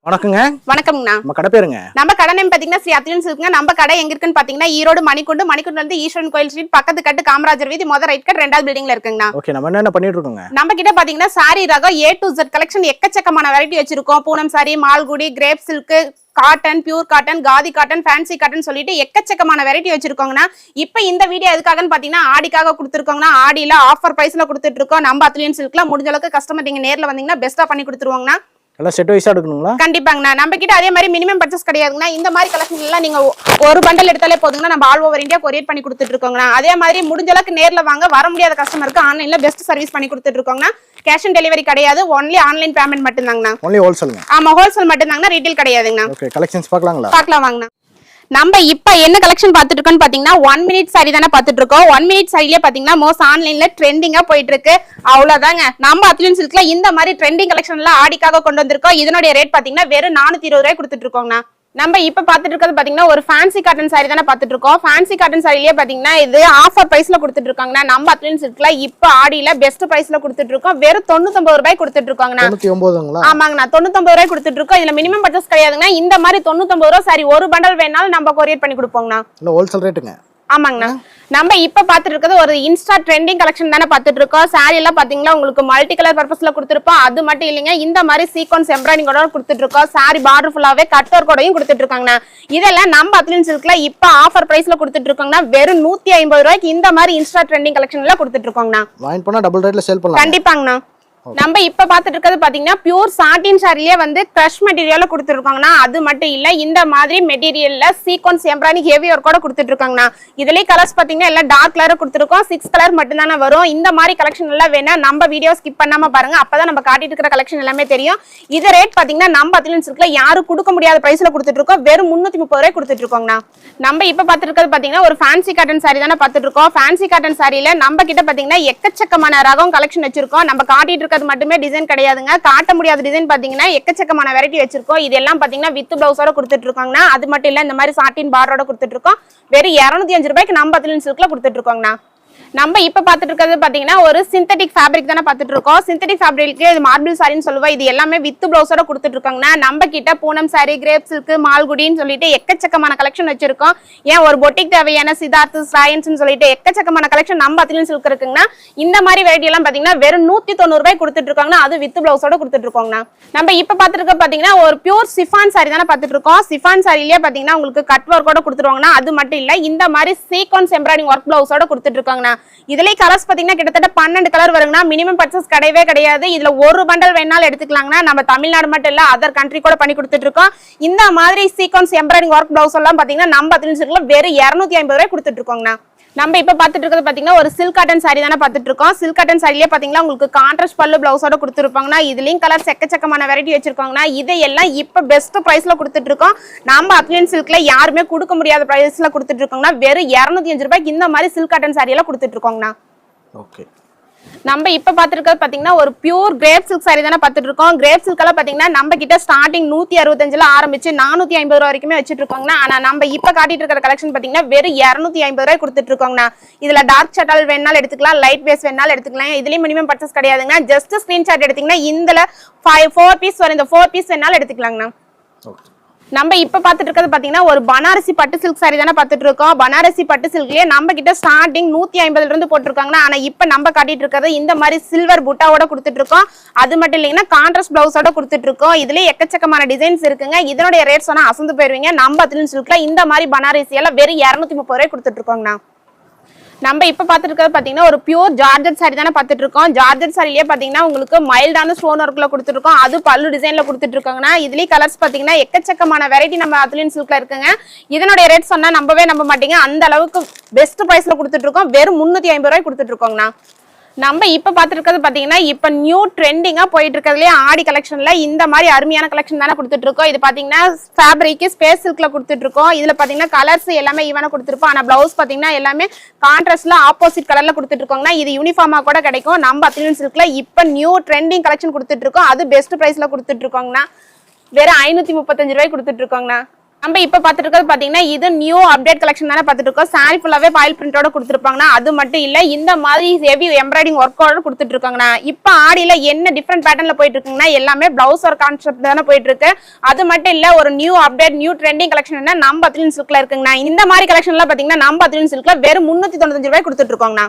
வணக்கங்க. வணக்கம்ண்ணா. நம்ம கடை பேருங்க? நம்ம கடை நேம் பாத்தீங்கன்னா ஸ்ரீ அத்லியன் சில்க்ங்க. நம்ம கடை எங்க இருக்குன்னு பாத்தீங்கன்னா ஈரோடு மணிக்குண்டுல இருந்து ஈஸ்வரன் கோயில் ஸ்ட்ரீட் பக்கத்து கட்டு காமராஜர் வீதி மொத ரைட் கட் 2வது பில்டிங்ல இருக்குங்கண்ணா. ஓகே, நம்ம என்ன பண்ணிட்டு இருக்கோங்க? நம்ம கிட்ட பாத்தீங்கன்னா சாரி ரகம் A to Z கலெக்ஷன் எக்கச்சக்கமான வெரைட்டி வச்சிருக்கோம். Poonam sorry, Malgudi, grape silk, cotton, pure cotton, khadi cotton, fancy cotton சொல்லிட்டு எக்கச்சக்கமான வெரைட்டி வச்சிருக்கோங்கண்ணா. இப்போ இந்த வீடியோ எதுக்காகன்னு பாத்தீங்கன்னா ஆடிக்காக கொடுத்துருக்கோங்கண்ணா. ஆடியில ஆஃபர் பிரைஸ்ல கொடுத்துட்டு இருக்கோம். நம்ம அத்லியன் சில்க்ல முடிஞ்ச அளவுக்கு கஸ்டமர் நீங்க நேர்ல வந்தீங்கன்னா பெஸ்டா பண்ணி கொடுத்துருவாங்கண்ணா. எல்லாம் செட் வைஸா எடுக்கணுங்களா? கண்டிப்பாங்கண்ணா. நம்ம கிட்ட அதே மாதிரி மினிமம் பர்ச்சேஸ் கிடையாதுங்கண்ணா. இந்த மாதிரி கலெக்ஷன் எல்லாம் நீங்க ஒரு பண்டல் எடுத்தாலே போதுங்கண்ணா. நம்ம ஆல் ஓவர் இந்தியா கொரியர் பண்ணி கொடுத்துட்டு இருக்கோங்கண்ணா. அதே மாதிரி முடிஞ்ச அளவுக்கு நேர்ல வாங்க. வர முடியாத கஸ்டமருக்கு ஆன்லைன்ல பெஸ்ட் சர்வீஸ் பண்ணி கொடுத்துட்டு இருக்கோங்கண்ணா. கேஷ் ஆன் டெலிவரி கிடையாது, ஒன்லி ஆன்லைன் பேமெண்ட் மட்டும் தாங்கண்ணா. ஒன்லி ஹோல்சேல்ங்க? ஆமா, ஹோல்சேல் மட்டும் தாங்கண்ணா, ரீட்டைல் கிடையாதுங்கண்ணா. ஓகே, கலெக்ஷன்ஸ் பார்க்கலாங்களா? பார்க்கலாம் வாங்கண்ணா. நம்ம இப்ப என்ன கலெக்ஷன் பாத்துட்டு இருக்கோம்னு பாத்தீங்கன்னா 1 minute சாரி தானே பாத்துட்டு இருக்கோம். 1 minute சாரிலே பாத்தீங்கன்னா மோஸ்ட் ஆன்லைன்ல ட்ரெண்டிங்கா போயிட்டு இருக்கு. அவ்வளவுதாங்க. நம்ம அத்லியன் சில்க்ல இந்த மாதிரி ட்ரெண்டிங் கலெக்ஷன் எல்லாம் ஆடிக்காக கொண்டு வந்திருக்கோம். இதனுடைய ரேட் பாத்தீங்கன்னா வெறும் 420 ரூபாய் கொடுத்துட்டு இருக்கோங்கண்ணா. நம்ம இப்ப பாத்துட்டு இருக்கிறது பாத்தீங்கன்னா ஒரு ஃபேன்சி காட்டன் சாரி தானே பாத்துட்டு இருக்கோம். ஃபேன்சி காட்டன் சாரிலேயே பாத்தீங்கன்னா இது ஆஃபர் பிரைஸ்ல கொடுத்துட்டு இருக்காங்கண்ணா. நம்ம அத்லியன் சில்க்ல இப்ப ஆடியில பெஸ்ட் பிரைஸ்ல கொடுத்துட்டு இருக்கோம். வெறும் 99 ரூபாய் கொடுத்துட்டு இருக்காங்கண்ணா. 99ங்களா? ஆமாங்கண்ணா, 99 ரூபாய் கொடுத்துட்டு இருக்கோம். இதுல மினிமம் பர்ச்சேஸ் கிடையாதுங்க. இந்த மாதிரி 99 ரூபாய் சாரி ஒரு பண்டல் வேணாலும் நம்ம கொரியர் பண்ணி கொடுப்போங்கண்ணா. இல்ல ஹோல்சேல் ரேட்டுங்க? ஆமாங்கண்ணா. நம்ம இப்ப பாத்துட்டு இருக்கிறது ஒரு இன்ஸ்டா ட்ரெண்டிங் கலெக்ஷன் தானே பாத்துட்டு இருக்கோம். சாரி எல்லாம் பாத்தீங்கன்னா உங்களுக்கு மல்டி கலர் பர்பஸ்ல கொடுத்துருப்போம். அது மட்டும் இல்லைங்க, இந்த மாதிரி சீக்வன்ஸ் எம்ப்ராய்டிங்கோட கொடுத்துட்டு இருக்கோம். சாரி பார்டர் ஃபுல்லாவே கட் ஒர்க் கூடயும் கொடுத்துட்டு இருக்காங்கண்ணா. இதெல்லாம் நம்ம அத்லியன் சில்க்ல இப்ப ஆஃபர் பிரைஸ்ல கொடுத்துட்டு இருக்கோங்கண்ணா. வெறும் 150 ரூபாய்க்கு இந்த மாதிரி இன்ஸ்டா ட்ரெண்டிங் கலெக்ஷன் எல்லாம் கொடுத்துட்டு இருக்கோங்கண்ணா. வாங்கி போனா டபுள் ரேட்ல சேல் பண்ணலாம். கண்டிப்பாங்கண்ணா. நம்ம இப்ப பாத்துட்டு இருக்கிறது பாத்தீங்கன்னா பியூர் சாட்டின் சாரிலேயே வந்து கிரஷ் மெட்டீரியல்ல கொடுத்துருக்காங்கண்ணா. அது மட்டும் இல்ல, இந்த மாதிரி மெட்டீரியல்ல சீக்வன்ஸ் எம்ப்ராய்டிங் ஹெவி ஒர்க் கூட கொடுத்துட்டு இருக்காங்கண்ணா. இதுலயே கலர்ஸ் பாத்தீங்கன்னா எல்லாம் டார்க் கலர் கொடுத்துருக்கோம். 6 கலர் மட்டும் தானே வரும். இந்த மாதிரி கலெக்ஷன் எல்லாம் வேணா நம்ம வீடியோ ஸ்கிப் பண்ணாம பாருங்க. அப்பதான் நம்ம காட்டிட்டு இருக்கிற கலெக்ஷன் எல்லாமே தெரியும். இது ரேட் பாத்தீங்கன்னா நம்ம அத்லியன் சில்க்ல யாரும் கொடுக்க முடியாத பிரைஸ்ல கொடுத்துட்டு இருக்கோம். வெறும் 330 ரூபாய் கொடுத்துட்டு இருக்கோங்கண்ணா. நம்ம இப்ப பாத்துட்டு இருக்கிறது பாத்தீங்கன்னா ஒரு ஃபேன்சி காட்டன் சாரி தானே பாத்துட்டு இருக்கோம். ஃபேன்சி காட்டன் சாரியில நம்ம கிட்ட பாத்தீங்கன்னா எக்கச்சக்கமான ரகம் கலெக்ஷன் வச்சிருக்கோம். நம்ம காட்டிட்டு இருக்கிறது மட்டுமே டிசைன் கிடையாதுங்க. காட்ட முடியாத டிசைன் பாத்தீங்கன்னா எக்கச்சக்கமான வெரைட்டி வச்சிருக்கோம். இதெல்லாம் பாத்தீங்கன்னா வித் பிளவுஸோட கொடுத்துட்டு இருக்காங்கண்ணா. அது மட்டும் இல்ல, இந்த மாதிரி சாட்டின் பார்டரோட கொடுத்துட்டு இருக்கோம். வெறும் 205 ரூபாய்க்கு நம்ம அத்லியன் சில்க்ல கொடுத்துட்டு இருக்கோங்கண்ணா. நம்ம இப்ப பாத்துட்டு இருக்கிறது பாத்தீங்கன்னா ஒரு சிந்தட்டிக் ஃபேப்ரிக் தானே பாத்துட்டு இருக்கோம். சிந்தட்டிக் ஃபேப்ரிக்கு இது மார்பிள் சாரின்னு சொல்லுவா. இது எல்லாமே வித் பிளவுஸோட கொடுத்துட்டு இருக்காங்கண்ணா. நம்ம கிட்ட பூனம் சாரி, கிரேப் சில்க், மால்குடின்னு சொல்லிட்டு எக்கச்சக்கமான கலெக்ஷன் வச்சிருக்கோம். ஏன் ஒரு பொட்டிக் தேவையான சித்தார்த், ராயன்ஸ் சொல்லிட்டு எக்கச்சக்கமான கலெக்ஷன் நம்ம அத்லியன் சில்க் இருக்குங்கண்ணா. இந்த மாதிரி வெரைட்டி எல்லாம் பாத்தீங்கன்னா வெறும் 190 ரூபாய் கொடுத்துட்டு இருக்காங்கன்னா. அது வித் பிளவுஸோட கொடுத்துட்டு இருக்கோங்கண்ணா. நம்ம இப்ப பாத்துட்டு இருக்க பாத்தீங்கன்னா ஒரு பியூர் சிஃபான் சாரி தானே பாத்துட்டு இருக்கோம். சிஃபான் சாரிலேயே பாத்தீங்கன்னா உங்களுக்கு கட் ஒர்க்கோட கொடுத்துருவாங்கன்னா. அது மட்டும் இல்ல, இந்த மாதிரி சீக்வன்ஸ் எம்ப்ராய்டிங் ஒர்க் பிளவுஸோட கொடுத்துட்டு இருக்காங்கண்ணா. இதுல கலர்ஸ் பாத்தீங்கன்னா கிட்டத்தட்ட 12 கலர் வருங்கண்ணா. மினிமம் பர்ச்சேஸ் கிடையவே கிடையாது. இதுல ஒரு பண்டல் வேணாலும் எடுத்துக்கலாங்கண்ணா. நம்ம தமிழ்நாடு மட்டும் இல்ல, அதர் கண்ட்ரி கூட பண்ணி கொடுத்துட்டு இருக்கோம். இந்த மாதிரி சீக்வன்ஸ் எம்ப்ராய்டிங் ஒர்க் பிளவுஸ் எல்லாம் பாத்தீங்கன்னா நம்ம அத்லியன் சில்க்ல வெறும் 250 ரூபாய் கொடுத்துட்டு இருக்கோங்கண்ணா. நம்ம இப்ப பாத்துட்டு இருக்கிறது பாத்தீங்கன்னா ஒரு சில்க் காட்டன் சாரி தானே பாத்துட்டு இருக்கோம். சில்க் காட்டன் சாரிலேயே பாத்தீங்கன்னா உங்களுக்கு கான்ட்ராஸ்ட் பல்லு பிளவுஸோட கொடுத்துருப்பாங்கன்னா. இதுலயும் கலர்ஸ் எக்கச்சக்கமான வெரைட்டி வச்சிருக்காங்கன்னா. இதையெல்லாம் இப்ப பெஸ்ட் பிரைஸ்ல கொடுத்துட்டு இருக்கோம். நம்ம அத்லியன் சில்க்ல யாருமே கொடுக்க முடியாத பிரைஸ்ல கொடுத்துட்டு இருக்கோங்கன்னா. வெறும் 205 ரூபாய்க்கு இந்த மாதிரி சில்க் காட்டன் சாரி எல்லாம் கொடுத்துட்டு இருக்கோங்கண்ணா. ஓகே. நம்ம இப்ப பாத்துருக்கிறது பாத்தீங்கன்னா ஒரு பியூர் கிரேப் சில்க் சாரி தானே பாத்துட்டு இருக்கோம். கிரேப் சில்க் எல்லாம் பாத்தீங்கன்னா நம்ம கிட்ட ஸ்டார்டிங் 165ல ஆரம்பிச்சு 450 ரூபாய் வரைக்குமே வச்சிட்டு இருக்கோங்கண்ணா. ஆனா நம்ம இப்ப காட்டிட்டு இருக்கிற கலெக்ஷன் பாத்தீங்கன்னா வெறும் 250 ரூபாய் கொடுத்துட்டு இருக்கோங்கண்ணா. இதுல டார்க் ஷட்டல் வேணாலும் எடுத்துக்கலாம், லைட் பேஸ் வேணாலும் எடுத்துக்கலாம். இதுலயும் மினிமம் பர்ச்சேஸ் கிடையாதுங்க. ஜஸ்ட் ஸ்கிரீன்ஷாட் எடுத்தீங்கன்னா இதுல 4 பீஸ் வரும். இந்த 4 பீஸ் வேணாலும் எடுத்துக்கலாங்கண்ணா. நம்ம இப்ப பாத்துட்டு இருக்கிறது பாத்தீங்கன்னா ஒரு பனாரசி பட்டு சில்க் சாரி தானே பாத்துட்டு இருக்கோம். பனாரசி பட்டு சில்க்லயே நம்ம கிட்ட ஸ்டார்டிங் 150ல இருந்து போட்டிருக்காங்கன்னா. ஆனா இப்ப நம்ம காட்டிட்டு இருக்கிறது இந்த மாதிரி சில்வர் புட்டாவோட கொடுத்துட்டு இருக்கோம். அது மட்டும் இல்லைங்கன்னா கான்ட்ராஸ்ட் பிளவுஸோட கொடுத்துட்டு இருக்கோம். இதுலயே எக்கச்சக்கமான டிசைன்ஸ் இருக்குங்க. இதனுடைய ரேட் சொன்னா அசந்து போயிருவீங்க. நம்ம அத்லியன் சில்க்ல இந்த மாதிரி பனாரசி எல்லாம் வெறும் 230 ரூபாய் கொடுத்துட்டு இருக்கோங்கண்ணா. நம்ம இப்ப பாத்துட்டு இருக்கிறது பாத்தீங்கன்னா ஒரு பியூர் ஜார்ஜெட் சாரி தானே பாத்துட்டு இருக்கோம். ஜார்ஜெட் சாரிலேயே பாத்தீங்கன்னா உங்களுக்கு மைல்டான ஸ்டோன் ஒர்க்ல கொடுத்துருக்கோம். அது பல்லு டிசைன்ல கொடுத்துட்டு இருக்காங்கன்னா. இதுலயே கலர்ஸ் பாத்தீங்கன்னா எக்கச்சக்கமான வெரைட்டி நம்ம அத்லியன் சில்க்ல இருக்குங்க. இதனுடைய ரேட் சொன்னா நம்பவே நம்ப மாட்டீங்க. அந்த அளவுக்கு பெஸ்ட் பிரைஸ்ல கொடுத்துட்டு இருக்கோம். வெறும் 350 ரூபாய் கொடுத்துட்டு இருக்கோங்கண்ணா. நம்ம இப்ப பாத்துருக்கிறது பாத்தீங்கன்னா இப்ப நியூ ட்ரெண்டிங்கா போயிட்டு இருக்கிறதுலயே ஆடி கலெக்ஷன்ல இந்த மாதிரி அருமையான கலெக்ஷன் தானே கொடுத்துட்டு இருக்கோம். இது பாத்தீங்கன்னா ஃபேப்ரிக் ஸ்பேஸ் சில்க்ல கொடுத்துட்டு இருக்கோம். இதுல பாத்தீங்கன்னா கலர்ஸ் எல்லாமே ஈவனா கொடுத்துருப்போம். ஆனா பிளவுஸ் பாத்தீங்கன்னா எல்லாமே கான்ட்ராஸ்ட்ல ஆப்போசிட் கலர்ல கொடுத்துட்டு இருக்கோங்கன்னா. இது யூனிஃபார்மா கூட கிடைக்கும். நம்ம அத்லியன் சில்க்ல இப்ப நியூ ட்ரெண்டிங் கலெக்ஷன் கொடுத்துட்டு இருக்கோம். அது பெஸ்ட் பிரைஸ்ல கொடுத்துட்டு இருக்கோங்கண்ணா. வெறும் 535 ரூபாய் கொடுத்துட்டு இருக்கோங்கண்ணா. நம்ம இப்ப பாத்துட்டு இருக்கிறது பாத்தீங்கன்னா இது நியூ அப்டேட் கலெக்ஷன் தானே பாத்துட்டு இருக்கோம். சாரி ஃபுல்லாவே பாயில் பிரிண்டோட கொடுத்துருப்பாங்கன்னா அது மட்டும் இல்ல இந்த மாதிரி ஹெவி எம்ப்ராய்டிங் ஒர்க்கோட கொடுத்துட்டு இருக்காங்கண்ணா. இப்ப ஆடியில என்ன டிஃப்ரெண்ட் பேட்டர்ன்ல போயிட்டு இருக்குங்கன்னா எல்லாமே பிளவுஸ் ஒரு கான்செப்ட் தானே போயிட்டு இருக்கு. அது மட்டும் இல்ல ஒரு new update new trending collection நம்ம அத்லின் சில்க்ல இருக்குங்கண்ணா. இந்த மாதிரி கலெக்ஷன் எல்லாம் பாத்தீங்கன்னா நம்ம அத்லின் சில்க்ல வெறும் 395 ரூபாய் கொடுத்துட்டு இருக்கோங்கண்ணா.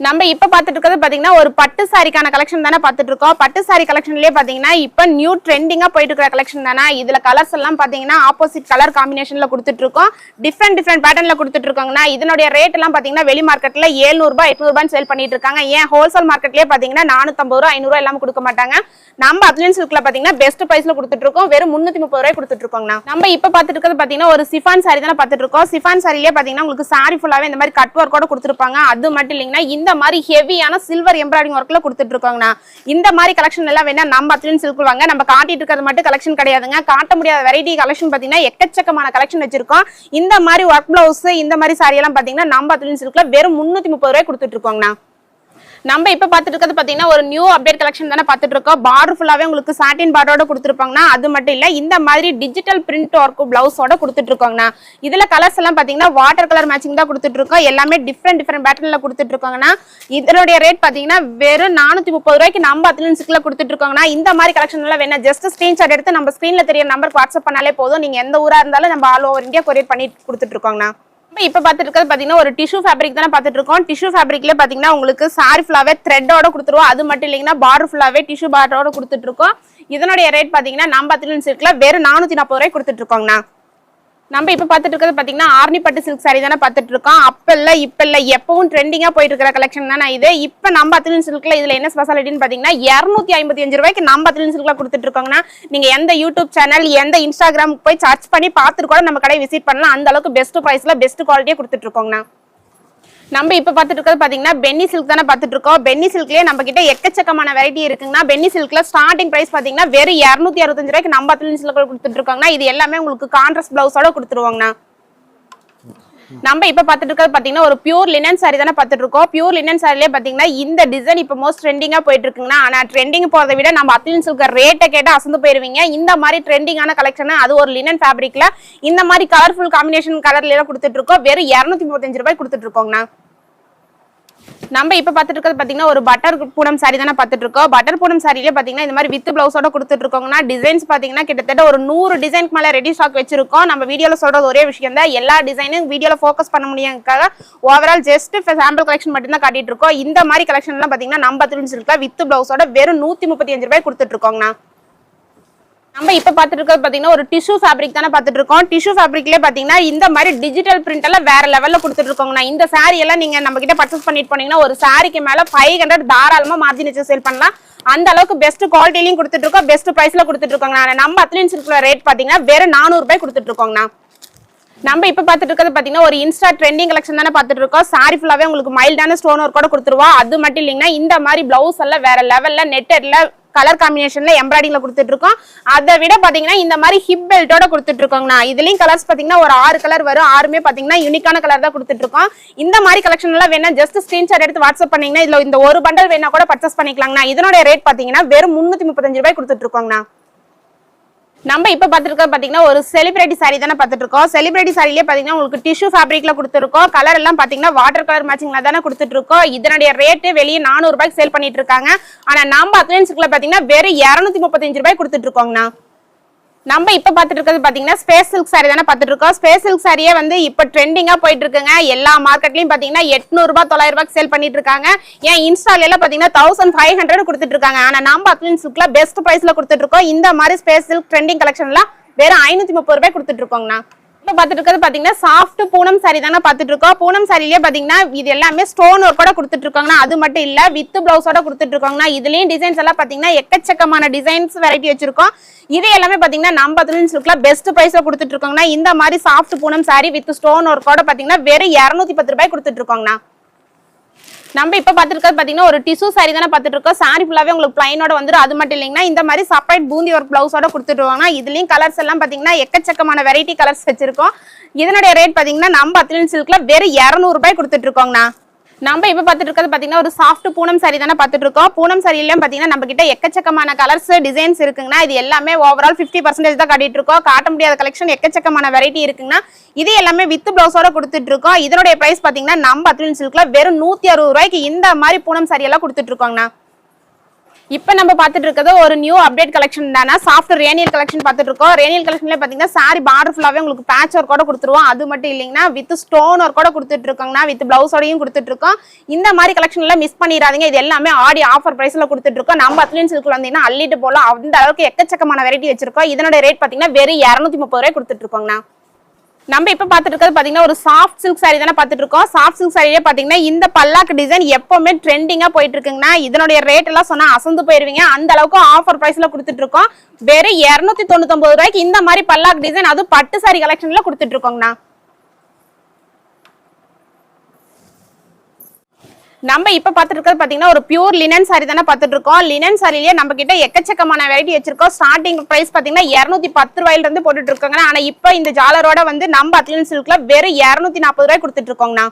நம்ம இப்ப பாத்துட்டு இருக்கிறது பாத்தீங்கன்னா ஒரு பட்டு சாரிக்கான கலெக்ஷன் தானே பாத்துட்டு இருக்கோம். பட்டு சாரி கலெக்ஷன்லயே பாத்தீங்கன்னா இப்ப நியூ ட்ரெண்டிங்கா போயிட்டு இருக்கிற கலெக்ஷன் தானே. இதுல கலர்ஸ் எல்லாம் பாத்தீங்கன்னா ஆப்போசிட் கலர் காம்பினேஷன்ல கொடுத்துட்டு இருக்கோம். டிஃப்ரெண்ட் பேட்டர்ன்ல கொடுத்துட்டு இருக்காங்கன்னா இதனுடைய ரேட் எல்லாம் பாத்தீங்கன்னா வெளி மார்க்கெட்ல 700 ரூபாய் 800 ரூபாய் சேல் பண்ணிட்டு இருக்காங்க. ஏன் ஹோல்சேல் மார்க்கெட்லயே பாத்தீங்கன்னா 450 ரூபாய் 500 ரூபாய் எல்லாம் கொடுக்க மாட்டாங்க. நம்ம அத்லின் சில்க்ல பாத்தீங்கன்னா பெஸ்ட் பிரைஸ்ல கொடுத்துட்டு இருக்கோம். வெறும் 330 ரூபாய் கொடுத்துட்டு இருக்கோம்னா. நம்ம இப்ப பாத்துட்டு இருக்கிறது பாத்தீங்கன்னா ஒரு சிஃபான் சாரி தானே பாத்துட்டு இருக்கோம். சிஃபான் சாரிலேயே பாத்தீங்கன்னா உங்களுக்கு சாரி ஃபுல்லாவே இந்த மாதிரி கட் ஒர்க்கோட கொடுத்துருப்பாங்க. அது மட்டும் இல்லைங்கன்னா இந்த மாதிரி ஹெவியான சில்வர் எம்ப்ராய்டிங் ஒர்க்ல கொடுத்துட்டு இருக்காங்கண்ணா. இந்த மாதிரி கலெக்ஷன் எல்லாம் வேணா நம்ம அத்லின் சில்க் வாங்க. நம்ம காட்டிட்டு இருக்கிறது மட்டும் கலெக்ஷன் கிடையாதுங்க. காட்ட முடியாத வெரைட்டி கலெக்ஷன் பாத்தீங்கன்னா எக்கச்சக்கமான கலெக்ஷன் வச்சிருக்கோம். இந்த மாதிரி ஒர்க் பிளவுஸ் இந்த மாதிரி சாரி எல்லாம் பாத்தீங்கன்னா நம்ம அத்லின் சில்க்ல வெறும் 330 ரூபாய் கொடுத்துட்டு இருக்கோங்கண்ணா. நம்ம இப்ப பாத்துட்டு இருக்கிறது பாத்தீங்கன்னா ஒரு நியூ அப்டேட் கலெக்ஷன் தானே பாத்துட்டு இருக்கோம். பார்டர் ஃபுல்லாவே உங்களுக்கு சாட்டின் பார்டரோட கொடுத்துருப்பாங்கன்னா அது மட்டும் இல்ல இந்த மாதிரி டிஜிட்டல் பிரிண்ட் ஒர்க் பிளவுஸோட கொடுத்துட்டு இருக்கோங்கண்ணா. இதுல கலர்ஸ் எல்லாம் பாத்தீங்கன்னா வாட்டர் கலர் மேட்சிங் தான் கொடுத்துட்டு இருக்கோம். எல்லாமே டிஃப்ரெண்ட் பேட்டர்ன்ல கொடுத்துட்டு இருக்காங்கன்னா இதனுடைய ரேட் பாத்தீங்கன்னா வெறும் 430 ரூபாய்க்கு நம்ம அத்லின் சில்க்ல கொடுத்துட்டு இருக்காங்கன்னா. இந்த மாதிரி கலெக்ஷன் எல்லாம் வேணா ஜஸ்ட் ஸ்கிரீன்ஷாட் எடுத்து நம்ம ஸ்கிரீன்ல தெரிய நம்பருக்கு வாட்ஸ்அப் பண்ணாலே போதும். நீங்க எந்த ஊரா இருந்தாலும் நம்ம ஆல் ஓவர் இந்தியா கொரியர் பண்ணி கொடுத்துட்டு இருக்கோங்கண்ணா. இப்ப பாத்துட்டு இருக்கிறது பாத்தீங்கன்னா ஒரு டிஷ்யூ ஃபேப்ரிக் தானே பாத்துட்டு இருக்கோம். டிஷ்யூ ஃபேப்ரிக்ல பாத்தீங்கன்னா உங்களுக்கு சாரி ஃபுல்லாவே த்ரெட்டோட கொடுத்துருவோம். அது மட்டும் இல்லைங்கன்னா பார்டர் ஃபுல்லாவே டிஷ்யூ பார்டரோட கொடுத்துட்டு இருக்கோம். இதனுடைய ரேட் பாத்தீங்கன்னா நம்ம அத்லின் சில்க்ல வெறும் 440 ரூபாய் கொடுத்துட்டு இருக்கோங்கண்ணா. நம்ம இப்ப பாத்துட்டு இருக்கிறது பாத்தீங்கன்னா ஆர்னி பட்டு சில்க் சாரி தானே பாத்துட்டு இருக்கோம். அப்ப இல்ல எப்பவும் ட்ரெண்டிங்கா போயிட்டு இருக்கிற கலெக்ஷன் தானே இது. இப்ப நம்ம அத்லின் சில்க்ல இதுல என்ன ஸ்பெஷாலிட்டின்னு பாத்தீங்கன்னா 255 ரூபாய்க்கு நம்ம அத்லின் சில்க்ல கொடுத்துட்டு இருக்கோங்கன்னா நீங்க எந்த யூடியூப் சேனல் எந்த இன்ஸ்டாகிராம் போய் சர்ச் பண்ணி பார்த்துட்டு கூட நம்ம கடை விசிட் பண்ணலாம். அந்த அளவுக்கு பெஸ்ட் பிரைஸ்ல பெஸ்ட் குவாலிட்டியா கொடுத்துட்டு இருக்கோங்கண்ணா. நம்ம இப்ப பாத்துட்டு இருக்கிறது பாத்தீங்கன்னா பென்னி சில்க் தானே பாத்துட்டு இருக்கோம். பென்னி சில்க்லயே நம்ம கிட்ட எக்கச்சக்கமான வெரைட்டி இருக்குங்கன்னா பென்னி சில்க்ல ஸ்டார்டிங் பிரைஸ் பாத்தீங்கன்னா வெறும் 265 ரூபாய்க்கு நம்ம அத்லின் சில்க்ல கொடுத்துட்டு இருக்காங்கன்னா இது எல்லாமே உங்களுக்கு கான்ட்ராஸ்ட் பிளவுஸோட கொடுத்துருவாங்கண்ணா. நம்ம இப்ப பாத்துட்டு இருக்கிறது பாத்தீங்கன்னா ஒரு பியூர் லினன் சாரி தானே பாத்துட்டு இருக்கோம். பியூர் லினன் சாரிலே பாத்தீங்கன்னா இந்த டிசைன் இப்ப மோஸ்ட் ட்ரெண்டிங்கா போயிட்டு இருக்குங்கன்னா ஆனா ட்ரெண்டிங் போறதை விட நம்ம அத்லின் சில்க் ரேட்டை கேட்டா அசந்து போயிருவீங்க. இந்த மாதிரி ட்ரெண்டிங்கான கலெக்ஷன் அது ஒரு லினன் ஃபேப்ரிக்ல இந்த மாதிரி கலர்ஃபுல் காம்பினேஷன் கலர்ல எல்லாம் கொடுத்துட்டு இருக்கோம். வெறும் 235 ரூபாய் கொடுத்துட்டு இருக்கோங்கண்ணா. நம்ம இப்ப பாத்துட்டு இருக்கிறது பாத்தீங்கன்னா ஒரு பட்டர் பூனம் சாரி தானே பாத்துட்டு இருக்கோம். பட்டர் பூனம் சாரிலே பாத்தீங்கன்னா இந்த மாதிரி வித் பிளவுஸோட கொடுத்துட்டு இருக்கோங்கன்னா டிசைன்ஸ் பாத்தீங்கன்னா கிட்டத்தட்ட ஒரு 100 டிசைனுக்கு மேல ரெடி ஸ்டாக் வச்சிருக்கோம். நம்ம வீடியோல சொல்றது ஒரே விஷயம் தான். எல்லா டிசைனும் வீடியோல ஃபோக்கஸ் பண்ண முடியாதுக்காக ஓவரால் ஜஸ்ட் சாம்பிள் கலெக்ஷன் மட்டும் தான் காட்டிட்டு இருக்கோம். இந்த மாதிரி கலெக்ஷன் எல்லாம் பாத்தீங்கன்னா நம்ம அத்லின் சில்க்ல வித் பிளவுஸோட வெறும் 135 ரூபாய் கொடுத்துட்டு இருக்கோங்கண்ணா. நம்ம இப்ப பாத்துட்டு இருக்கிறது பாத்தீங்கன்னா ஒரு டிஷ்யூ ஃபேப்ரிக் தானே பாத்துட்டு இருக்கோம். டிஷ்யூ ஃபேப்ரிக்லயே பாத்தீங்கன்னா இந்த மாதிரி டிஜிட்டல் பிரிண்ட் எல்லாம் வேற லெவல்ல கொடுத்துட்டு இருக்கோங்கண்ணா. இந்த சாரி எல்லாம் நீங்க நம்ம கிட்ட பர்ச்சேஸ் பண்ணிட்டு போனீங்கன்னா ஒரு சாரிக்கு மேல 500 தாராளமா மார்ஜின் வச்சு சேல் பண்ணலாம். அந்த அளவுக்கு பெஸ்ட் குவாலிட்டிலையும் கொடுத்துட்டு இருக்கோம். பெஸ்ட் பிரைஸ்ல கொடுத்துட்டு இருக்கோங்கண்ணா. நம்ம அத்லின் சில்க்ல ரேட் பாத்தீங்கன்னா வெறும் 400 ரூபாய் கொடுத்துட்டு இருக்கோங்கண்ணா. நம்ம இப்ப பாத்துட்டு இருக்கிறது பாத்தீங்கன்னா ஒரு இன்ஸ்டா ட்ரெண்டிங் கலெக்ஷன் தானே பாத்துட்டு இருக்கோம். சாரி ஃபுல்லாவே உங்களுக்கு மைல்டான ஸ்டோன் ஒர்க் கூட கொடுத்துருவோம். அது மட்டும் இல்லைங்கன்னா இந்த மாதிரி பிளவுஸ் எல்லாம் வேற லெவல்ல நெட்டட்ல கலர் காம்பினேஷன்ல எம்ப்ராய்டிங்ல கொடுத்துட்டு இருக்கோம். அதை விட பாத்தீங்கன்னா இந்த மாதிரி ஹிப் பெல்ட்டோட கொடுத்துட்டு இருக்கோங்கண்ணா. இதுலயும் கலர்ஸ் பாத்தீங்கன்னா ஒரு 6 கலர் வரும். 6மே பாத்தீங்கன்னா யூனிக்கான கலர் தான் கொடுத்துட்டு இருக்கோம். இந்த மாதிரி கலெக்ஷன் எல்லாம் வேணா ஜஸ்ட் ஸ்கிரீன்ஷாட் எடுத்து வாட்ஸ்அப் பண்ணீங்கன்னா இதுல இந்த ஒரு பண்டல் வேணா கூட பர்ச்சேஸ் பண்ணிக்கலாங்கண்ணா. இதனுடைய ரேட் பாத்தீங்கன்னா வெறும் 335 ரூபாய் கொடுத்துட்டு இருக்கோங்கண்ணா. நம்ம இப்ப பாத்துட்டு பாத்தீங்கன்னா ஒரு செலிபிரிட்டி சாரி தானே பாத்துட்டு இருக்கோம். செலிபிரிட்டி சாரிலேயே பாத்தீங்கன்னா உங்களுக்கு டிஷ்யூ ஃபேப்ரிக்ல கொடுத்துருக்கோம். கலர் எல்லாம் பாத்தீங்கன்னா வாட்டர் கலர் மேட்சிங்ல தானே கொடுத்துட்டு இருக்கோம். இதனுடைய ரேட் வெளியே 400 ரூபாய்க்கு சேல் பண்ணிட்டு இருக்காங்க. ஆனா நம்ம அத்லின் சில்க்ல பாத்தீங்கன்னா வெறும் 235 ரூபாய் கொடுத்துட்டு இருக்கோங்கண்ணா. நம்ம இப்ப பாத்துட்டு இருக்கிறது பாத்தீங்கன்னா ஸ்பேஸ் சில்க் சாரி தானே பாத்துட்டு இருக்கோம். ஸ்பேஸ் சில்க் சாரியே வந்து இப்ப ட்ரெண்டிங்கா போயிட்டு இருக்குங்க. எல்லா மார்க்கெட்லயும் பாத்தீங்கன்னா 800 ரூபாய் 900 ரூபாய்க்கு சேல் பண்ணிட்டு இருக்காங்க. ஏன் இன்ஸ்டால எல்லாம் பாத்தீங்கன்னா 1500 கொடுத்துட்டு இருக்காங்க. ஆனா நம்ம அத்லின் சில்க்ல பெஸ்ட் பிரைஸ்ல கொடுத்துட்டு இருக்கோம். இந்த மாதிரி ஸ்பேஸ் சில்க் ட்ரெண்டிங் கலெக்ஷன் எல்லாம் வெறும் 530 ரூபாய் கொடுத்துட்டு இருக்கோங்கண்ணா. இப்ப பாத்துட்டு இருக்கிறது பாத்தீங்கன்னா சாஃப்ட் பூனம் சாரி தானே பாத்துட்டு இருக்கோம். பூனம் சாரிலேயே பாத்தீங்கன்னா இது எல்லாமே ஸ்டோன் ஒர்க்கோட கொடுத்துட்டு இருக்காங்கன்னா அது மட்டும் இல்ல வித் பிளவுஸோட கொடுத்துட்டு இருக்காங்கன்னா இதுலயும் டிசைன்ஸ் எல்லாம் பாத்தீங்கன்னா எக்கச்சக்கமான டிசைன்ஸ் வெரைட்டி வச்சிருக்கோம். இது எல்லாமே பாத்தீங்கன்னா நம்ம அத்லின் சில்க்ல பெஸ்ட் பிரைஸ்ல கொடுத்துட்டு இருக்காங்கன்னா இந்த மாதிரி soft Poonam sari with stone ஒர்க்கோட பாத்தீங்கன்னா வெறும் 210 ரூபாய் கொடுத்துட்டு இருக்காங்கண்ணா. நம்ம இப்ப பாத்துட்டு இருக்கிறது பாத்தீங்கன்னா ஒரு டிஷ்யூ சாரி தானே பாத்துட்டு இருக்கோம். சாரி ஃபுல்லாவே உங்களுக்கு பிளைனோட வந்துடும். அது மட்டும் இல்லைங்கன்னா இந்த மாதிரி செப்பரேட் பூந்தி ஒர்க் பிளவுஸோட கொடுத்துருவாங்க. இதுலயும் கலர்ஸ் எல்லாம் பாத்தீங்கன்னா எக்கச்சக்கமான வெரைட்டி கலர்ஸ் வச்சிருக்கோம். இதனுடைய ரேட் பாத்தீங்கன்னா நம்ம அத்லின் சில்க்ல வெறும் 200 ரூபாய் கொடுத்துட்டு இருக்கோங்கண்ணா. நம்ம இப்ப பாத்துட்டு இருக்கிறது பாத்தீங்கன்னா ஒரு சாஃப்ட் பூனம் சாரி தானே பாத்துட்டு இருக்கோம். பூனம் சாரியிலும் பாத்தீங்கன்னா நம்ம கிட்ட எக்கச்சக்கமான கலர்ஸ் டிசைன்ஸ் இருக்குங்கன்னா இது எல்லாமே ஓவரால் 50% தான் காட்டிட்டு இருக்கோம். காட்ட முடியாத கலெக்ஷன் எக்கச்சக்கமான வெரைட்டி இருக்குங்கன்னா இது எல்லாமே வித் பிளவுஸோட கொடுத்துட்டு இருக்கோம். இதனுடைய பிரைஸ் பாத்தீங்கன்னா நம்ம அத்லின் சில்க்ல வெறும் 160 ரூபாய்க்கு இந்த மாதிரி பூனம் சாரி எல்லாம் கொடுத்துட்டு இருக்கோங்கண்ணா. இப்ப நம்ம பாத்துட்டு இருக்கிறது ஒரு நியூ அப்டேட் கலெக்ஷன் தானே, சாஃப்ட் ரேனியல் கலெக்ஷன் பாத்துட்டு இருக்கோம். ரேனியல் கலெக்ஷன்ல பாத்தீங்கன்னா சாரி பார்டர் ஃபுல்லாவே உங்களுக்கு பேட்ச் ஒர்க் கூட கொடுத்துருவோம். அது மட்டும் இல்லைங்கன்னா வித் ஸ்டோன் ஒர்க் கூட கொடுத்துட்டு இருக்கோங்கண்ணா, வித் பிளவுஸோடையும் கொடுத்துட்டு இருக்கோம். இந்த மாதிரி கலெக்ஷன்ல மிஸ் பண்ணிடாதீங்க. இது எல்லாமே ஆடி ஆஃபர் பிரைஸ்ல கொடுத்துட்டு இருக்கோம். நம்ம அத்லின் சில்க்ல வந்தீங்கன்னா அள்ளிட்டு போலாம். அந்த அளவுக்கு எக்கச்சக்கமான வெரைட்டி வச்சிருக்கோம். இதனுடைய ரேட் பாத்தீங்கன்னா வெறும் 230 ரூபாய் கொடுத்துட்டு இருக்கோங்கண்ணா. நம்ம இப்ப பாத்துட்டு இருக்கிறது பாத்தீங்கன்னா ஒரு சாஃப்ட் சில்க் சாரி தானே பாத்துட்டு இருக்கோம். சாஃப்ட் சில்க் சாரியே பாத்தீங்கன்னா இந்த பல்லாக்கு டிசைன் எப்பவுமே ட்ரெண்டிங்கா போயிட்டு இருக்குங்கன்னா இதனுடைய ரேட் எல்லாம் சொன்னா அசந்து போயிருவீங்க. அந்த அளவுக்கு ஆஃபர் பிரைஸ்ல கொடுத்துட்டு இருக்கோம். வெறும் 299 ரூபாய்க்கு இந்த மாதிரி பல்லாக்கு டிசைன் அது பட்டு சாரி கலெக்ஷன்ல கொடுத்துட்டு இருக்கோங்கண்ணா. நம்ம இப்ப பாத்துட்டு இருக்கிறது பாத்தீங்கன்னா ஒரு பியூர் லினன் சாரி தானே பாத்துட்டு இருக்கோம். லினன் சாரிலேயே நம்ம கிட்ட எக்கச்சக்கமான வெரைட்டி வச்சிருக்கோம். ஸ்டார்டிங் பிரைஸ் பாத்தீங்கன்னா 210 ரூபாயில இருந்து போட்டுட்டு இருக்காங்க. ஆனா இப்ப இந்த ஜாலரோட வந்து நம்ம அத்லின் சில்க்ல வெறும் 240 ரூபாய் கொடுத்துட்டு இருக்கோங்கண்ணா.